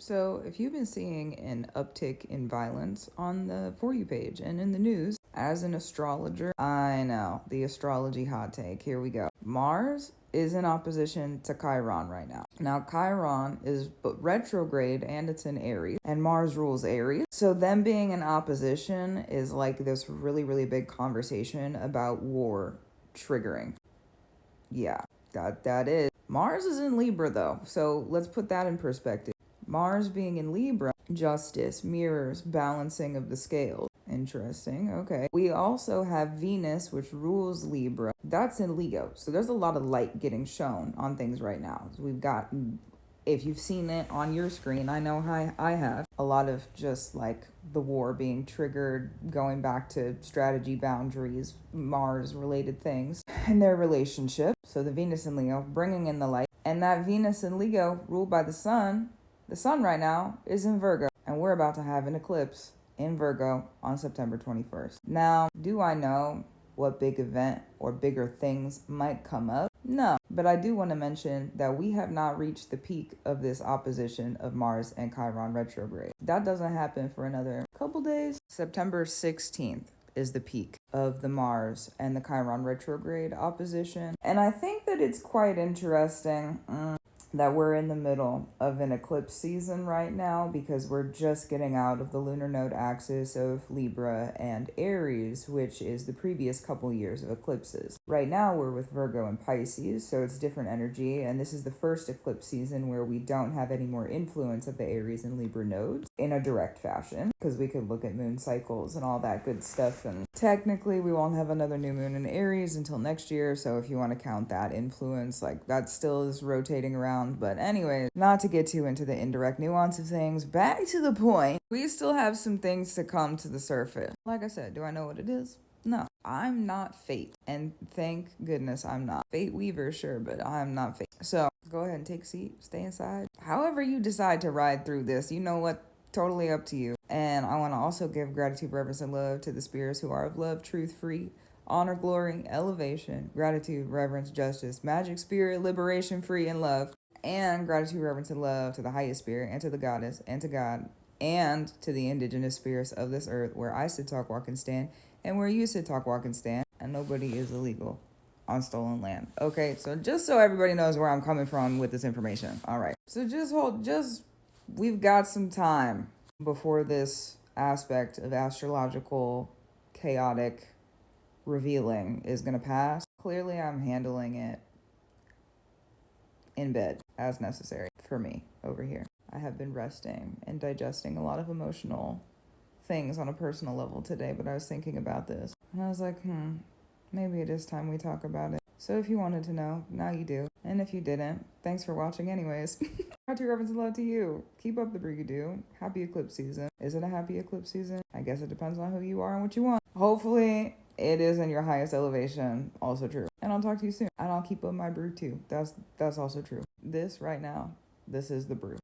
So if you've been seeing an uptick in violence on the For You page and in the news, as an astrologer, I know, the astrology hot take. Here we go. Mars is in opposition to Chiron right now. Now, Chiron is retrograde and it's in Aries, and Mars rules Aries. So them being in opposition is like this really, really big conversation about war triggering. Yeah, that is. Mars is in Libra though, so let's put that in perspective. Mars being in Libra, justice, mirrors, balancing of the scales. Interesting. Okay. We also have Venus, which rules Libra. That's in Leo. So there's a lot of light getting shown on things right now. We've got, if you've seen it on your screen, I know I have, a lot of just like the war being triggered, going back to strategy, boundaries, Mars related things, and their relationship. So the Venus in Leo bringing in the light. And that Venus in Leo ruled by the sun right now is in Virgo. And we're about to have an eclipse in Virgo on September 21st. Now, do I know what big event or bigger things might come up? No, but I do want to mention that we have not reached the peak of this opposition of Mars and Chiron retrograde. That doesn't happen for another couple days. September 16th is the peak of the Mars and the Chiron retrograde opposition. And I think that it's quite interesting that we're in the middle of an eclipse season right now because we're just getting out of the lunar node axis of Libra and Aries, which is the previous couple years of eclipses. Right now we're with Virgo and Pisces, so it's different energy, and this is the first eclipse season where we don't have any more influence of the Aries and Libra nodes in a direct fashion, because we could look at moon cycles and all that good stuff, and technically we won't have another new moon in Aries until next year, so if you want to count that influence, like that still is rotating around. But anyway, not to get too into the indirect nuance of things, back to the point, we still have some things to come to the surface. Like I said, do I know what it is? No, I'm not fate. And thank goodness I'm not. Fate weaver, sure, but I'm not fate. So go ahead and take a seat, stay inside. However you decide to ride through this, you know what? Totally up to you. And I want to also give gratitude, reverence, and love to the spirits who are of love, truth, free, honor, glory, elevation, gratitude, reverence, justice, magic, spirit, liberation, free, and love. And gratitude, reverence, and love to the highest spirit and to the goddess and to God and to the indigenous spirits of this earth where I sit, talk, walk, and stand, and where you sit, talk, walk, and stand, and nobody is illegal on stolen land. Okay, so just so everybody knows where I'm coming from with this information. All right, so we've got some time before this aspect of astrological chaotic revealing is going to pass. Clearly, I'm handling it in bed as necessary for me over here. I have been resting and digesting a lot of emotional things on a personal level today, but I was thinking about this and I was like, maybe it is time we talk about it. So if you wanted to know, now you do. And if you didn't, thanks for watching anyways. Gratitude, reverence, and love to you. Keep up the brig you do. Happy eclipse season. Is it a happy eclipse season? I guess it depends on who you are and what you want. Hopefully it is in your highest elevation, also true. And I'll talk to you soon. And I'll keep up my brew too. That's also true. This right now, this is the brew.